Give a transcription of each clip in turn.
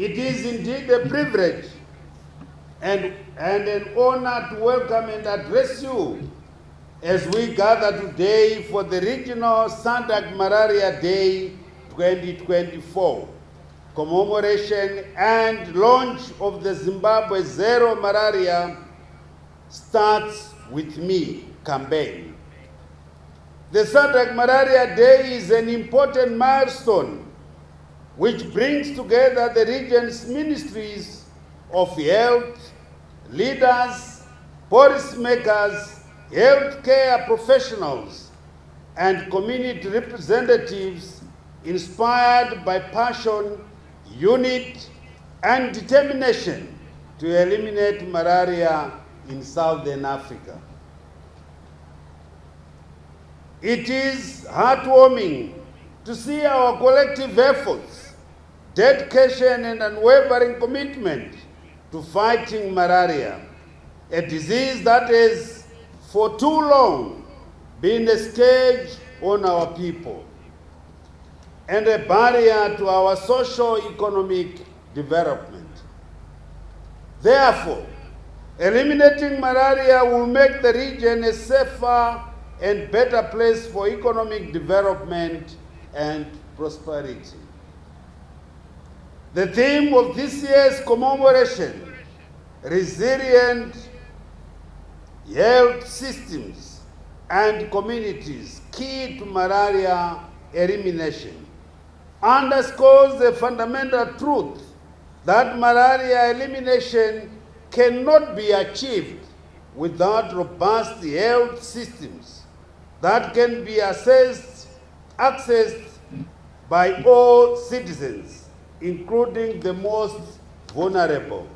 It is indeed a privilege and an honor to welcome and address you as we gather today for the Regional SADC Malaria Day 2024 commemoration and launch of the Zimbabwe Zero Malaria Starts With Me campaign. The SADC Malaria Day is an important milestone which brings together the region's ministries of health, leaders, policymakers, healthcare professionals, and community representatives inspired by passion, unity, and determination to eliminate malaria in Southern Africa. It is heartwarming to see our collective efforts, dedication, and unwavering commitment to fighting malaria, a disease that has for too long been a scourge on our people and a barrier to our socio-economic development. Therefore, eliminating malaria will make the region a safer and better place for economic development and prosperity. The theme of this year's commemoration, resilient health systems and communities key to malaria elimination, underscores the fundamental truth that malaria elimination cannot be achieved without robust health systems that can be accessed by all citizens, including the most vulnerable.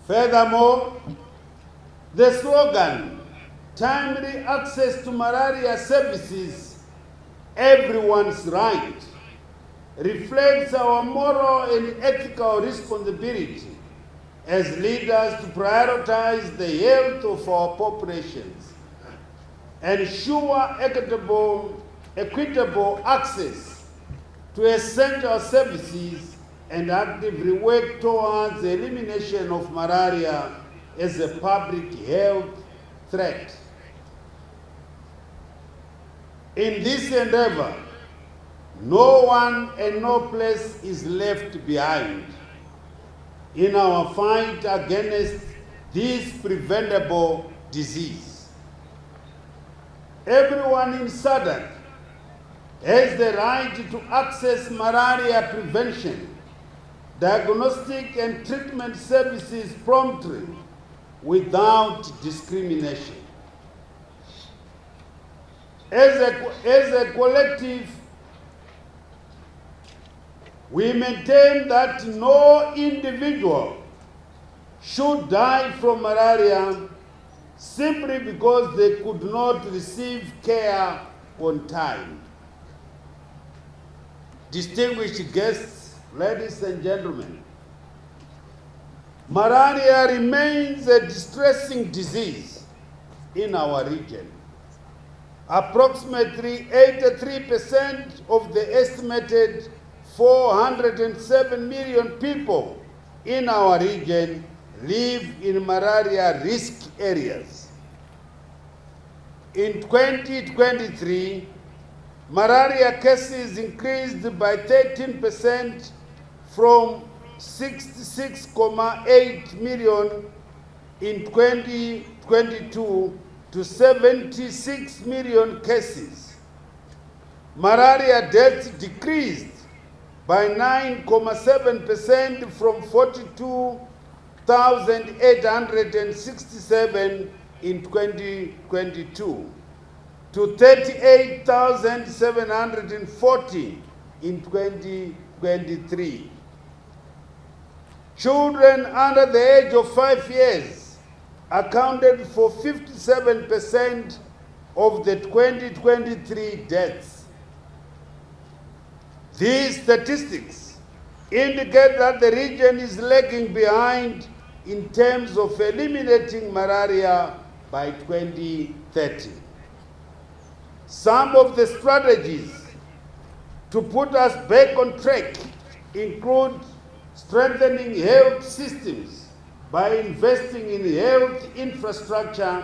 Furthermore, the slogan, timely access to malaria services, everyone's right, reflects our moral and ethical responsibility as leaders to prioritize the health of our populations, ensure equitable access to essential services, and actively work towards the elimination of malaria as a public health threat. In this endeavor, no one and no place is left behind in our fight against this preventable disease. Everyone in SADC has the right to access malaria prevention, diagnostic and treatment services promptly, without discrimination. As a collective, we maintain that no individual should die from malaria simply because they could not receive care on time. Distinguished guests, ladies and gentlemen, malaria remains a distressing disease in our region. Approximately 83% of the estimated 407 million people in our region live in malaria risk areas. In 2023, malaria cases increased by 13% from 66.8 million in 2022 to 76 million cases. Malaria deaths decreased by 9.7% from 42,867 in 2022 to 38,740 in 2023. Children under the age of 5 years accounted for 57% of the 2023 deaths. These statistics indicate that the region is lagging behind in terms of eliminating malaria by 2030. Some of the strategies to put us back on track include strengthening health systems by investing in health infrastructure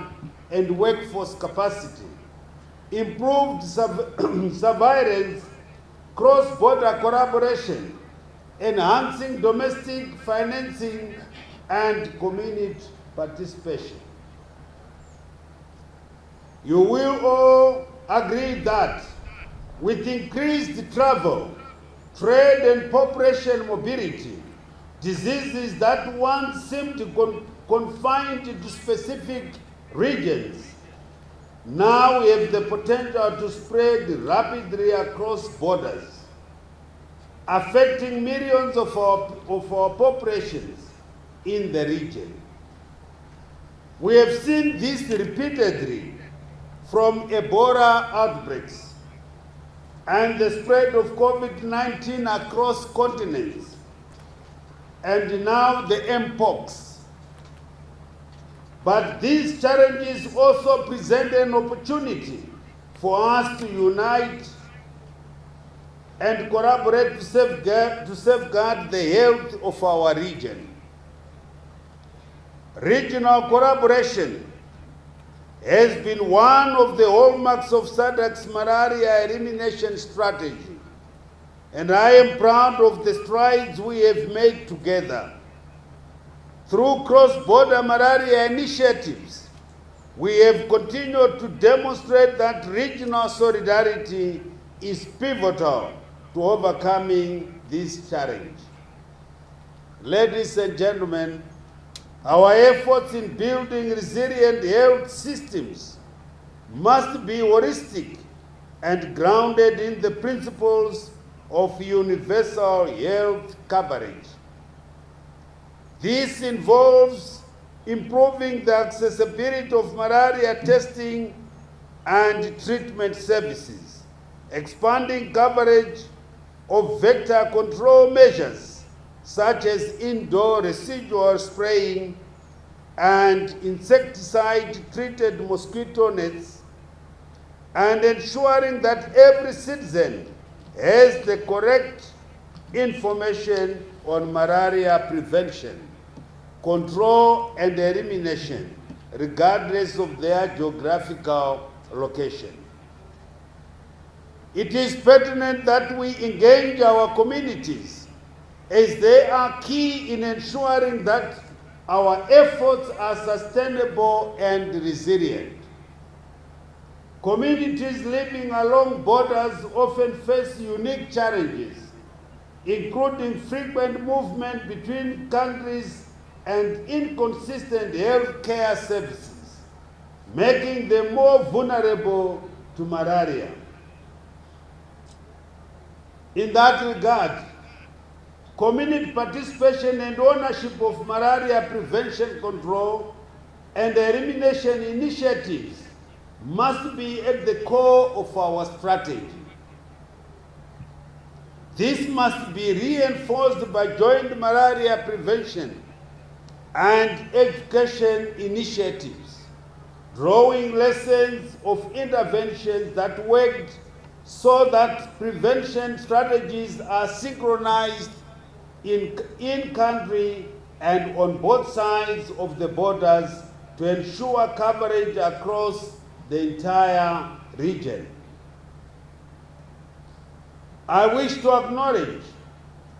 and workforce capacity, improved surveillance, cross-border collaboration, enhancing domestic financing and community participation. You will all agree that with increased travel, trade and population mobility, diseases that once seemed confined to specific regions now we have the potential to spread rapidly across borders, affecting millions of our populations in the region. We have seen this repeatedly from Ebola outbreaks and the spread of COVID-19 across continents, and now the Mpox. But these challenges also present an opportunity for us to unite and collaborate to safeguard the health of our region. Regional collaboration has been one of the hallmarks of SADC's malaria elimination strategy, and I am proud of the strides we have made together. Through cross-border malaria initiatives, we have continued to demonstrate that regional solidarity is pivotal to overcoming this challenge. Ladies and gentlemen, our efforts in building resilient health systems must be holistic and grounded in the principles of universal health coverage. This involves improving the accessibility of malaria testing and treatment services, expanding coverage of vector control measures such as indoor residual spraying and insecticide-treated mosquito nets, and ensuring that every citizen has the correct information on malaria prevention, control and elimination, regardless of their geographical location. It is pertinent that we engage our communities, as they are key in ensuring that our efforts are sustainable and resilient. Communities living along borders often face unique challenges, including frequent movement between countries and inconsistent health care services, making them more vulnerable to malaria. In that regard, community participation and ownership of malaria prevention, control, and elimination initiatives must be at the core of our strategy. This must be reinforced by joint malaria prevention and education initiatives, drawing lessons of interventions that worked so that prevention strategies are synchronized in country and on both sides of the borders to ensure coverage across the entire region. I wish to acknowledge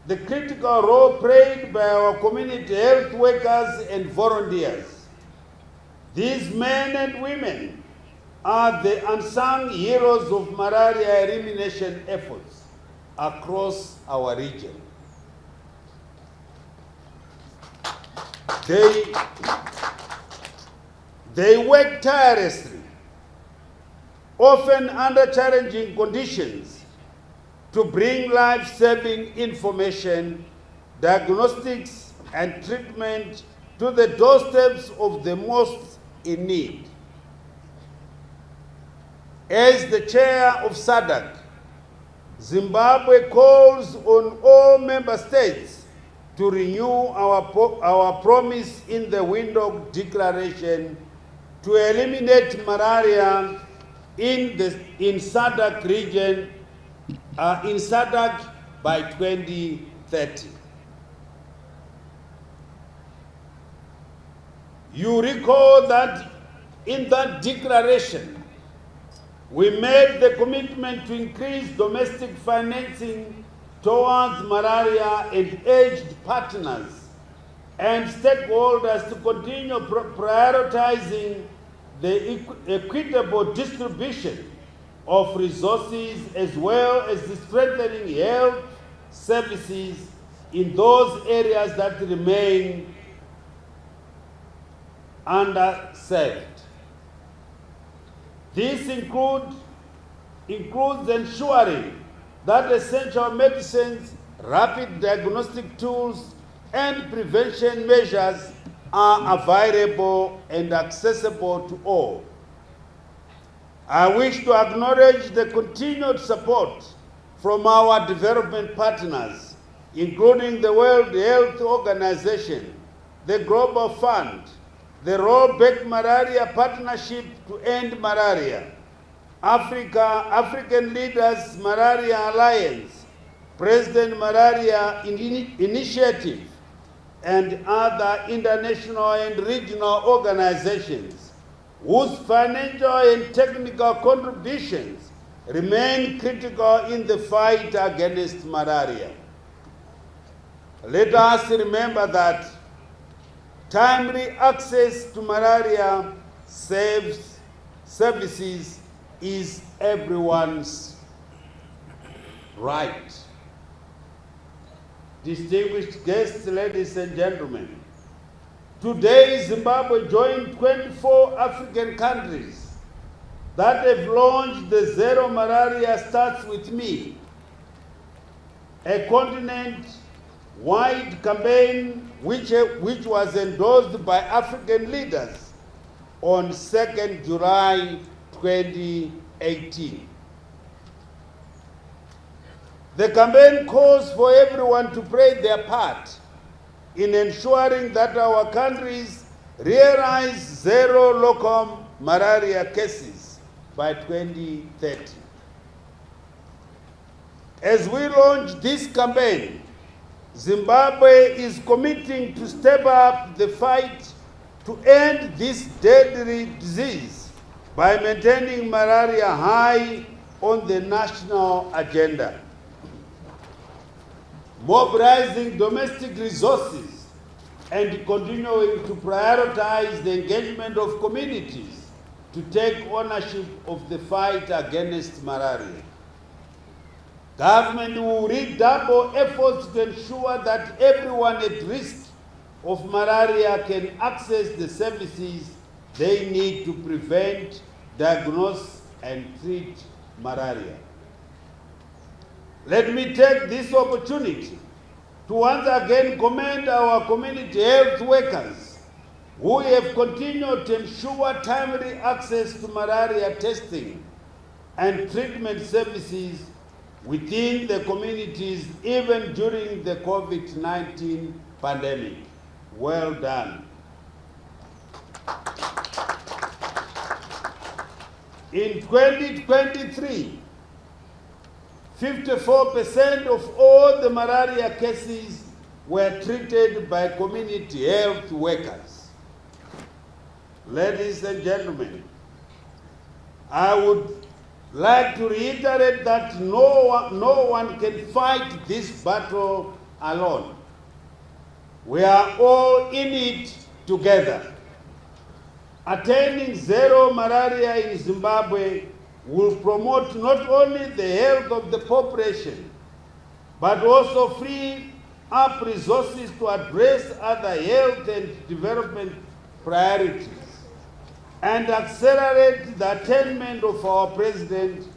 the critical role played by our community health workers and volunteers. These men and women are the unsung heroes of malaria elimination efforts across our region. They work tirelessly, often under challenging conditions, to bring life-saving information, diagnostics, and treatment to the doorsteps of the most in need. As the chair of SADC, Zimbabwe calls on all member states to renew our promise in the Windhoek Declaration to eliminate malaria in SADC region, in SADC by 2030. You recall that in that declaration, we made the commitment to increase domestic financing towards malaria and urged partners and stakeholders to continue prioritizing the equitable distribution of resources as well as the strengthening health services in those areas that remain underserved. This includes ensuring that essential medicines, rapid diagnostic tools, and prevention measures are available and accessible to all. I wish to acknowledge the continued support from our development partners, including the World Health Organization, the Global Fund, the Rollback Malaria Partnership to End Malaria, African Leaders Malaria Alliance, President Malaria Initiative, and other international and regional organizations whose financial and technical contributions remain critical in the fight against malaria. Let us remember that timely access to malaria services is everyone's right. Distinguished guests, ladies and gentlemen, today Zimbabwe joined 24 African countries that have launched the Zero Malaria Starts With Me, a continent-wide campaign which was endorsed by African leaders on 2nd July 2018. The campaign calls for everyone to play their part in ensuring that our countries realize zero local malaria cases by 2030. As we launch this campaign, Zimbabwe is committing to step up the fight to end this deadly disease by maintaining malaria high on the national agenda, mobilizing domestic resources, and continuing to prioritize the engagement of communities to take ownership of the fight against malaria. Government will redouble efforts to ensure that everyone at risk of malaria can access the services they need to prevent, diagnose, and treat malaria. Let me take this opportunity to once again commend our community health workers who have continued to ensure timely access to malaria testing and treatment services within the communities even during the COVID-19 pandemic. Well done. In 2023, 54% of all the malaria cases were treated by community health workers. Ladies and gentlemen, I would like to reiterate that no one can fight this battle alone. We are all in it together. Attaining zero malaria in Zimbabwe will promote not only the health of the population, but also free up resources to address other health and development priorities, and accelerate the attainment of our President,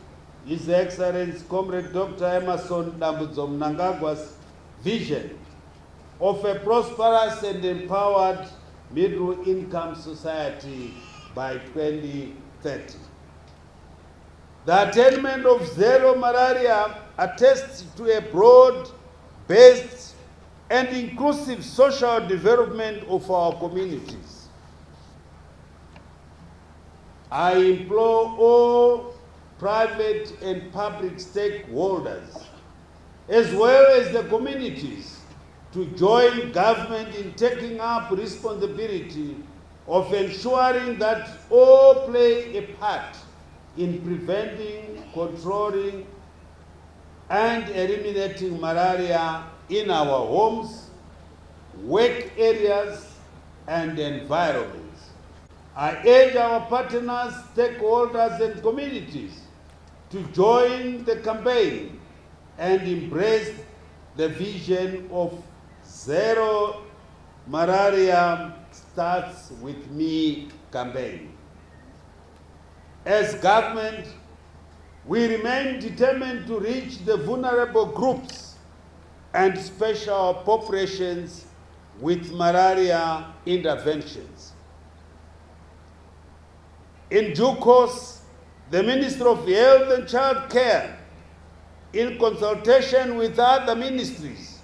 His Excellency Comrade Dr. Emmerson Dambudzo Mnangagwa's vision of a prosperous and empowered middle-income society by 2030. The attainment of zero malaria attests to a broad-based and inclusive social development of our communities. I implore all private and public stakeholders, as well as the communities, to join government in taking up responsibility of ensuring that all play a part in preventing, controlling, and eliminating malaria in our homes, work areas, and environments. I urge our partners, stakeholders, and communities to join the campaign and embrace the vision of Zero Malaria Starts With Me campaign. As government, we remain determined to reach the vulnerable groups and special populations with malaria interventions. In due course, the Ministry of Health and Child Care, in consultation with other ministries,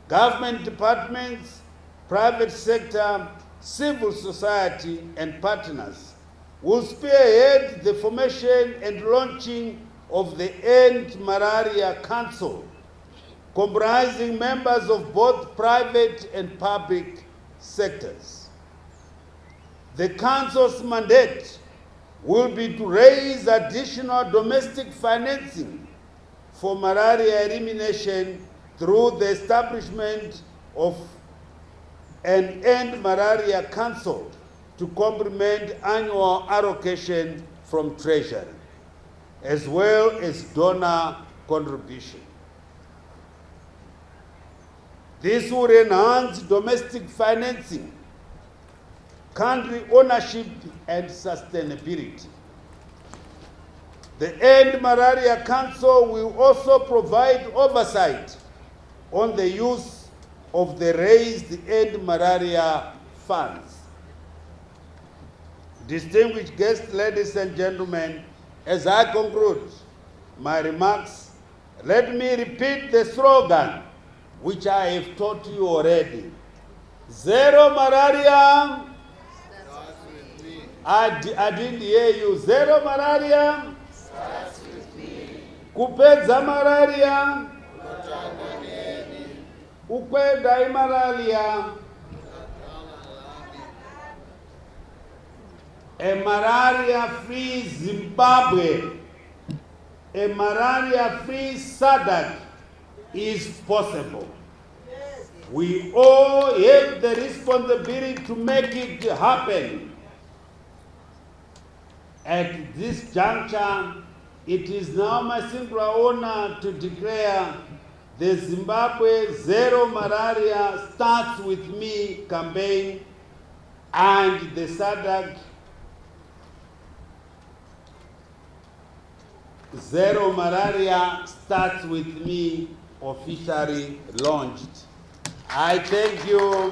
government departments, private sector, civil society, and partners, will spearhead the formation and launching of the End Malaria Council, comprising members of both private and public sectors. The Council's mandate will be to raise additional domestic financing for malaria elimination through the establishment of an End Malaria Council to complement annual allocation from Treasury, as well as donor contribution. This will enhance domestic financing, country ownership, and sustainability. The End Malaria Council will also provide oversight on the use of the raised End Malaria funds. Distinguished guests, ladies and gentlemen, as I conclude my remarks, let me repeat the slogan which I have taught you already. Zero malaria. Starts with me. I didn't hear you. Zero malaria. Starts with me. Kupedza malaria. Ukweda malaria. A malaria-free Zimbabwe, a malaria-free SADC is possible. We all have the responsibility to make it happen. At this juncture, it is now my singular honor to declare the Zimbabwe Zero Malaria Starts With Me campaign and the SADC Zero Malaria Starts With Me officially launched. I thank you.